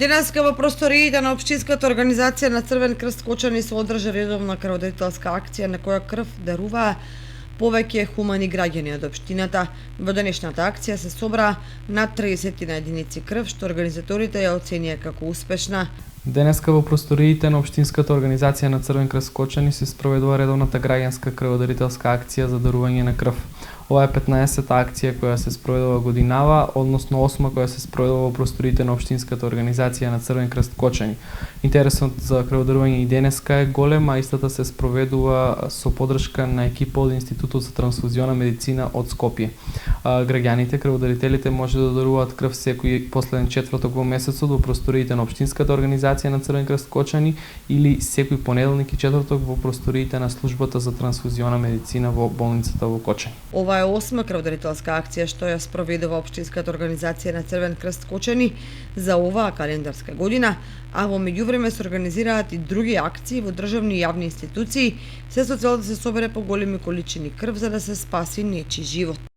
Денеска во просториите на Општинската организација на Црвен крст Кочани се одржа редовна крводарителска акција на која крв даруваа повеќе хумани граѓани од општината. Во денешната акција се собра над 30 единици крв, што организаторите ја оценија како успешна. Денеска во просториите на Општинската организација на Црвен крст Кочани се спроведува редовната граѓанска крводарителска акција за дарување на крв. Ова е 15-та акција која се спроведува годинава, односно 8-ма која се спроведува во просториите на Општинската организација на Црвен крст Кочани. Интересот за крводарување и денеска е голем, а истата се спроведува со поддршка на екипа од Институтот за трансфузиона медицина од Скопје. Граѓаните, крводарителите може да даруваат крв секој последен четврток во месецот во просториите на Општинската организација на Црвен крст Кочани или секој понеделник и четврток во просториите на службата за трансфузиона медицина во болницата во Кочани. Ова е 8-ма крводарителска акција што ја спроведува Општинската организација на Црвен крст Кочани за оваа календарска година, а во меѓувреме се организираат и други акции во државни и јавни институции, се со цел да се собере поголеми количини крв за да се спаси нечи живот.